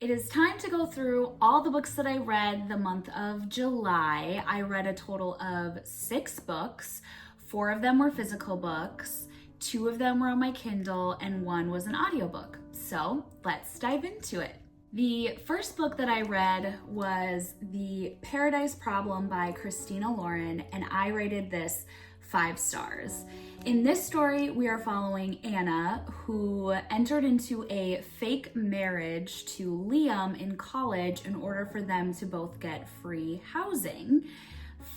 It is time to go through all the books that I read the month of July. I read a total of 6 books. 4 of them were physical books, 2 of them were on my Kindle, and 1 was an audiobook. So let's dive into it. The first book that I read was The Paradise Problem by Christina Lauren, and I rated this 5 stars. In this story, we are following Anna, who entered into a fake marriage to Liam in college in order for them to both get free housing.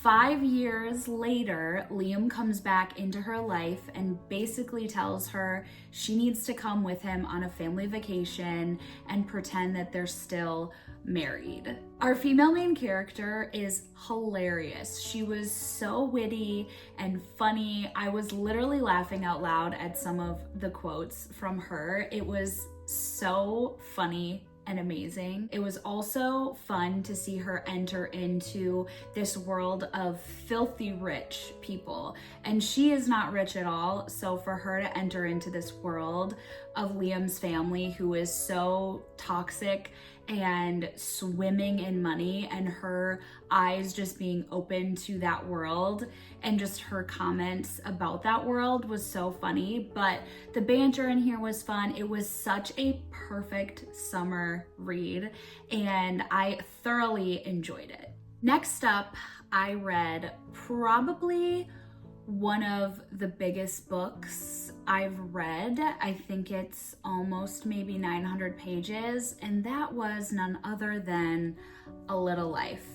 5 years later, Liam comes back into her life and basically tells her she needs to come with him on a family vacation and pretend that they're still married. Our female main character is hilarious. She was so witty and funny. I was literally laughing out loud at some of the quotes from her. It was so funny and amazing. It was also fun to see her enter into this world of filthy rich people. And she is not rich at all. So for her to enter into this world of Liam's family, who is so toxic and swimming in money, and her eyes just being open to that world, and just her comments about that world was so funny. But the banter in here was fun. It was such a perfect summer read, and I thoroughly enjoyed it. Next up, I read probably one of the biggest books I've read. I think it's almost maybe 900 pages, and that was none other than A Little Life.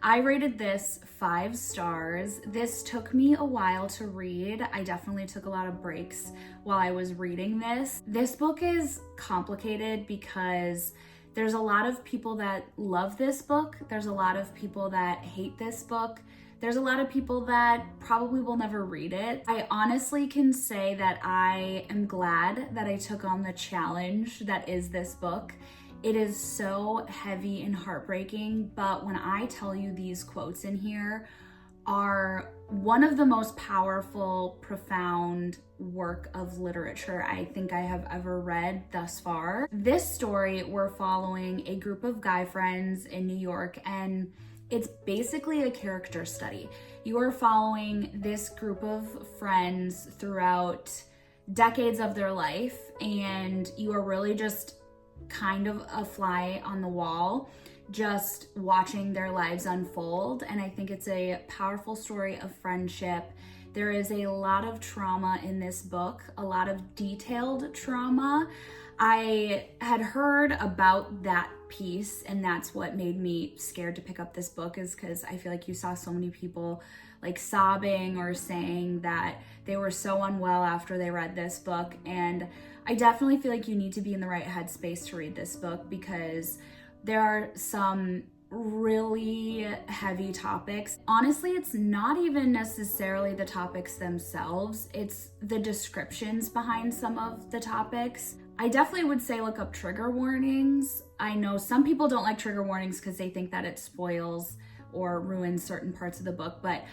I rated this 5 stars. This took me a while to read. I definitely took a lot of breaks while I was reading this. This book is complicated because there's a lot of people that love this book. There's a lot of people that hate this book. There's a lot of people that probably will never read it. I honestly can say that I am glad that I took on the challenge that is this book. It is so heavy and heartbreaking, but when I tell you these quotes in here are one of the most powerful, profound work of literature I think I have ever read thus far. This story, we're following a group of guy friends in New York, and it's basically a character study. You are following this group of friends throughout decades of their life, and you are really just kind of a fly on the wall, just watching their lives unfold. And I think it's a powerful story of friendship. There is a lot of trauma in this book, a lot of detailed trauma. I had heard about that piece, and that's what made me scared to pick up this book, is because I feel like you saw so many people like sobbing or saying that they were so unwell after they read this book. And I definitely feel like you need to be in the right headspace to read this book, because there are some really heavy topics. Honestly, it's not even necessarily the topics themselves, it's the descriptions behind some of the topics. I definitely would say look up trigger warnings. I know some people don't like trigger warnings because they think that it spoils or ruins certain parts of the book, but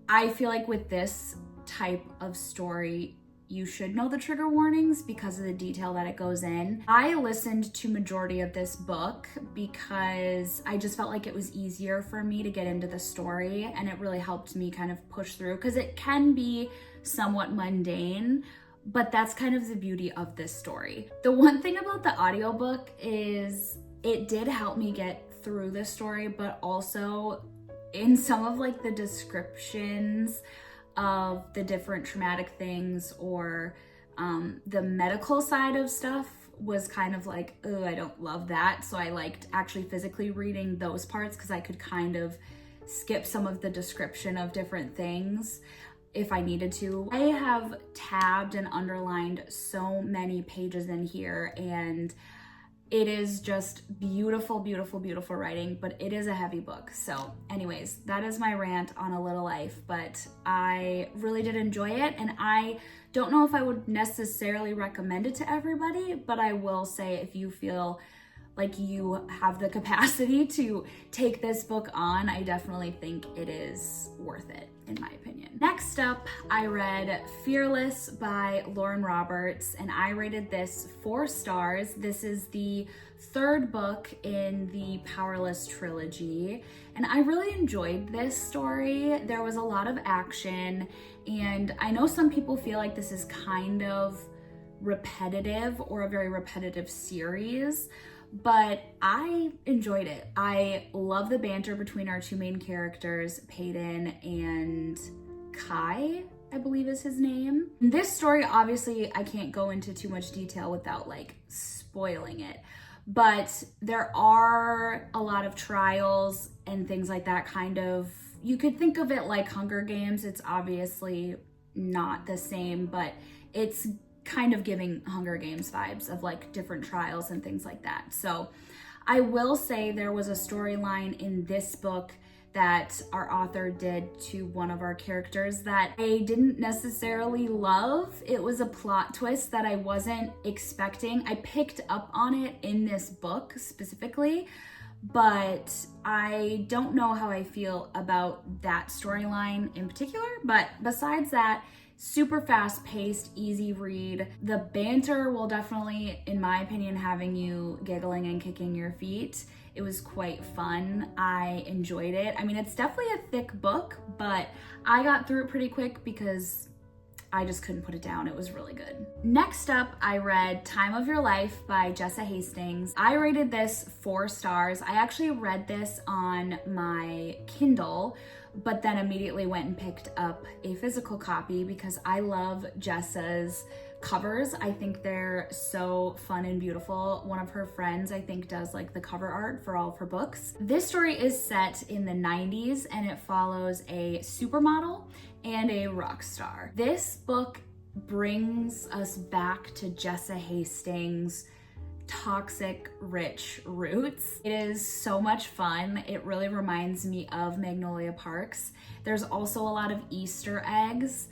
I feel like with this type of story, you should know the trigger warnings because of the detail that it goes in. I listened to majority of this book because I just felt like it was easier for me to get into the story, and it really helped me kind of push through, because it can be somewhat mundane, but that's kind of the beauty of this story. The one thing about the audiobook is it did help me get through this story, but also in some of like the descriptions of the different traumatic things or the medical side of stuff was kind of like, oh, I don't love that. So I liked actually physically reading those parts because I could kind of skip some of the description of different things if I needed to. I have tabbed and underlined so many pages in here, and it is just beautiful, beautiful, beautiful writing, but it is a heavy book. So anyways, that is my rant on A Little Life, but I really did enjoy it, and I don't know if I would necessarily recommend it to everybody, but I will say if you feel like you have the capacity to take this book on, I definitely think it is worth it, in my opinion. Next up, I read Fearless by Lauren Roberts, and I rated this 4 stars. This is the 3rd book in the Powerless trilogy, and I really enjoyed this story. There was a lot of action, and I know some people feel like this is kind of repetitive or a very repetitive series, but I enjoyed it. I love the banter between our 2 main characters, Peyton and Kai, I believe is his name. This story, obviously, I can't go into too much detail without like spoiling it, but there are a lot of trials and things like that. Kind of, you could think of it like Hunger Games. It's obviously not the same, but it's kind of giving Hunger Games vibes of like different trials and things like that. So I will say there was a storyline in this book that our author did to one of our characters that I didn't necessarily love. It was a plot twist that I wasn't expecting. I picked up on it in this book specifically, but I don't know how I feel about that storyline in particular. But besides that, super fast paced, easy read. The banter will definitely, in my opinion, having you giggling and kicking your feet. It was quite fun. I enjoyed it. I mean, it's definitely a thick book, but I got through it pretty quick because I just couldn't put it down. It was really good. Next up, I read Time of Your Life by Jessa Hastings. I rated this 4 stars. I actually read this on my Kindle, but then immediately went and picked up a physical copy because I love Jessa's covers. I think they're so fun and beautiful. One of her friends, I think, does like the cover art for all of her books. This story is set in the 90s and it follows a supermodel and a rock star. This book brings us back to Jessa Hastings' toxic rich roots. It is so much fun. It really reminds me of Magnolia Parks. There's also a lot of Easter eggs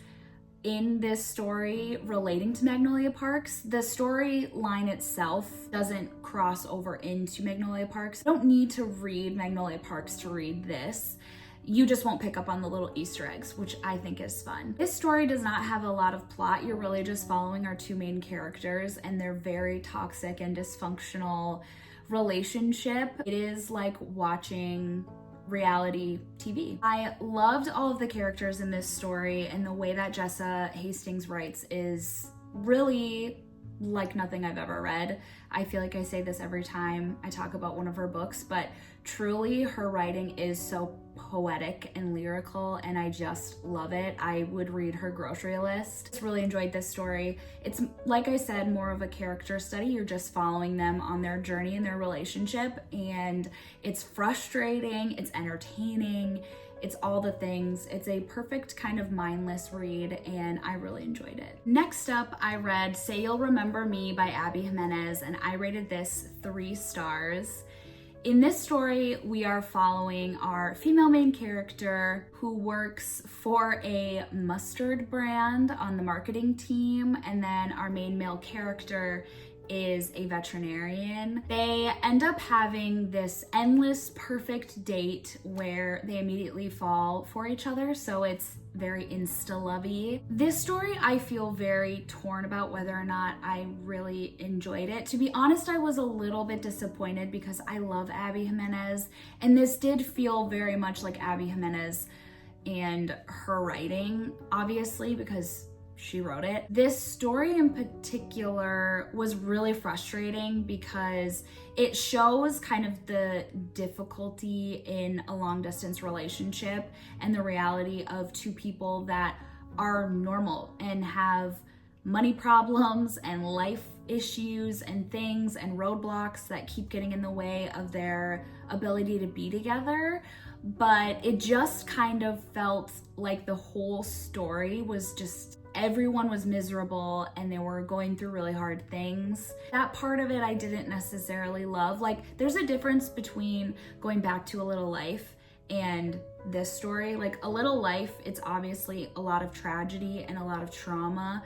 in this story relating to Magnolia Parks. The storyline itself doesn't cross over into Magnolia Parks. You don't need to read Magnolia Parks to read this. You just won't pick up on the little Easter eggs, which I think is fun. This story does not have a lot of plot. You're really just following our 2 main characters and their very toxic and dysfunctional relationship. It is like watching reality TV. I loved all of the characters in this story, and the way that Jessa Hastings writes is really like nothing I've ever read. I feel like I say this every time I talk about one of her books, but truly her writing is so poetic and lyrical, and I just love it. I would read her grocery list. Just really enjoyed this story. It's, like I said, more of a character study. You're just following them on their journey and their relationship, and it's frustrating, it's entertaining, it's all the things. It's a perfect kind of mindless read, and I really enjoyed it. Next up, I read Say You'll Remember Me by Abby Jimenez, and I rated this 3 stars. In this story, we are following our female main character who works for a mustard brand on the marketing team, and then our main male character is a veterinarian. They end up having this endless perfect date where they immediately fall for each other, so it's very insta-lovey. This story I feel very torn about whether or not I really enjoyed it. To be honest, I was a little bit disappointed because I love Abby Jimenez, and this did feel very much like Abby Jimenez and her writing, obviously, because she wrote it. This story in particular was really frustrating because it shows kind of the difficulty in a long distance relationship and the reality of 2 people that are normal and have money problems and life issues and things and roadblocks that keep getting in the way of their ability to be together. But it just kind of felt like the whole story was just everyone was miserable and they were going through really hard things. That part of it I didn't necessarily love. Like, there's a difference between going back to A Little Life and this story. Like, A Little Life, it's obviously a lot of tragedy and a lot of trauma,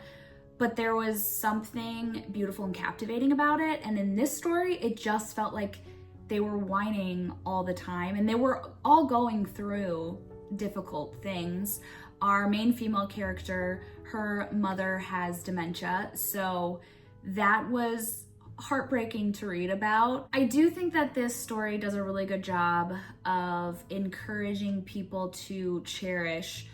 but there was something beautiful and captivating about it. And in this story, it just felt like they were whining all the time, and they were all going through difficult things. Our main female character, her mother has dementia, so that was heartbreaking to read about. I do think that this story does a really good job of encouraging people to cherish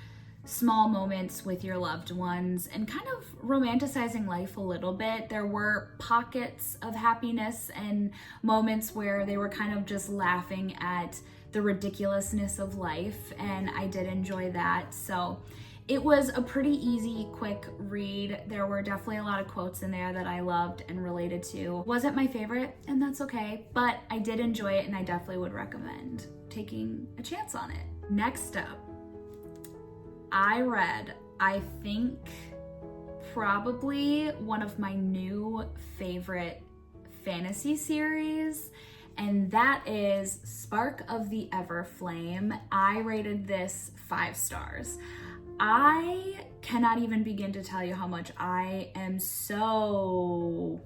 small moments with your loved ones and kind of romanticizing life a little bit. There were pockets of happiness and moments where they were kind of just laughing at the ridiculousness of life, and I did enjoy that. So it was a pretty easy, quick read. There were definitely a lot of quotes in there that I loved and related to. Wasn't my favorite, and that's okay, but I did enjoy it, and I definitely would recommend taking a chance on it. Next up, I read, I think, probably one of my new favorite fantasy series, and that is Spark of the Everflame. I rated this 5 stars. I cannot even begin to tell you how much I am so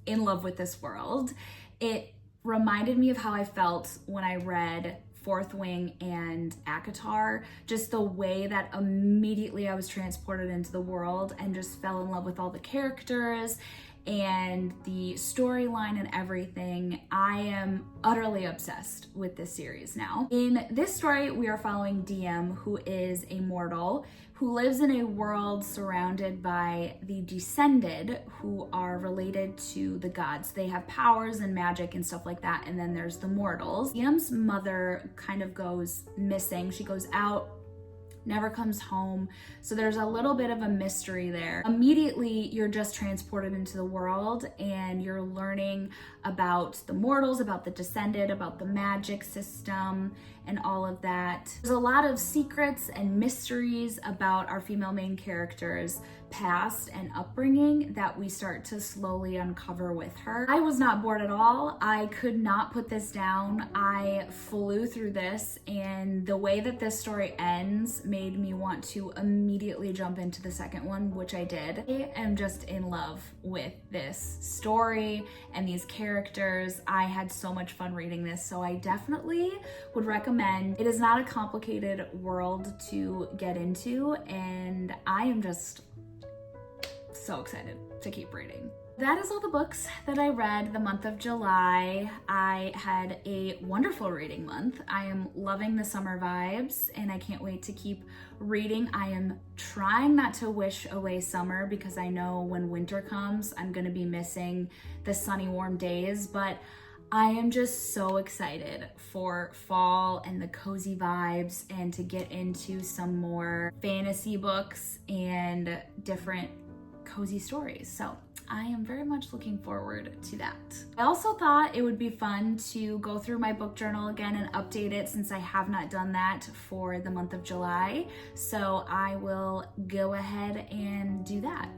in love with this world. It reminded me of how I felt when I read Fourth Wing and ACOTAR, just the way that immediately I was transported into the world and just fell in love with all the characters and the storyline and everything. I am utterly obsessed with this series now. In this story, we are following Diem, who is a mortal who lives in a world surrounded by the Descended, who are related to the gods. They have powers and magic and stuff like that, and then there's the mortals. Diem's mother kind of goes missing. She goes out, never comes home. So there's a little bit of a mystery there. Immediately, you're just transported into the world and you're learning about the mortals, about the Descended, about the magic system, and all of that. There's a lot of secrets and mysteries about our female main character's past and upbringing that we start to slowly uncover with her. I was not bored at all. I could not put this down. I flew through this, and the way that this story ends made me want to immediately jump into the second one, which I did. I am just in love with this story and these characters. I had so much fun reading this, so I definitely would recommend. It is not a complicated world to get into, and I am just so excited to keep reading. That is all the books that I read the month of July. I had a wonderful reading month. I am loving the summer vibes, and I can't wait to keep reading. I am trying not to wish away summer because I know when winter comes, I'm gonna be missing the sunny, warm days, but I am just so excited for fall and the cozy vibes and to get into some more fantasy books and different cozy stories. So I am very much looking forward to that. I also thought it would be fun to go through my book journal again and update it since I have not done that for the month of July. So I will go ahead and do that.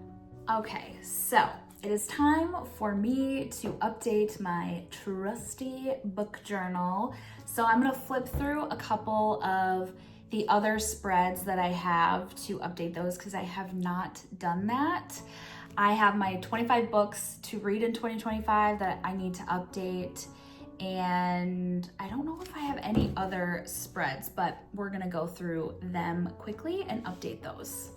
Okay, so it is time for me to update my trusty book journal. So I'm gonna flip through a couple of the other spreads that I have to update those because I have not done that. I have my 25 books to read in 2025 that I need to update, and I don't know if I have any other spreads, but we're gonna go through them quickly and update those.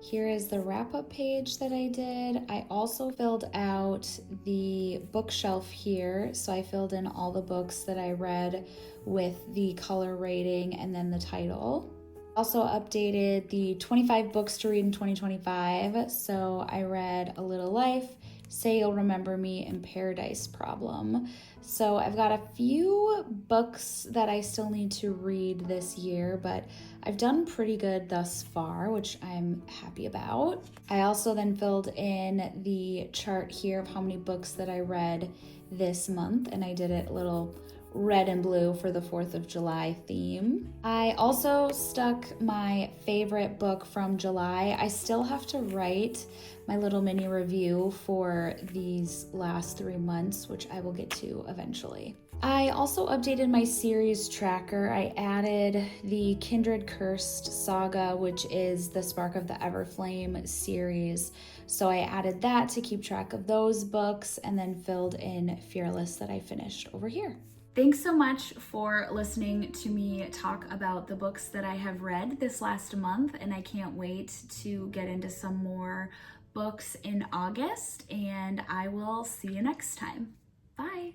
Here is the wrap-up page that I did. I also filled out the bookshelf here. So I filled in all the books that I read with the color rating and then the title. Also updated the 25 books to read in 2025. So I read A Little Life, Say You'll Remember Me, and Paradise Problem. So I've got a few books that I still need to read this year, but I've done pretty good thus far, which I'm happy about. I also then filled in the chart here of how many books that I read this month, and I did it a little red and blue for the 4th of July theme. I also stuck my favorite book from July. I still have to write my little mini review for these last 3 months, which I will get to eventually. I also updated my series tracker. I added the Kindred Cursed saga, which is the Spark of the Everflame series. So I added that to keep track of those books, and then filled in Fearless that I finished over here. Thanks so much for listening to me talk about the books that I have read this last month, and I can't wait to get into some more books in August, and I will see you next time. Bye.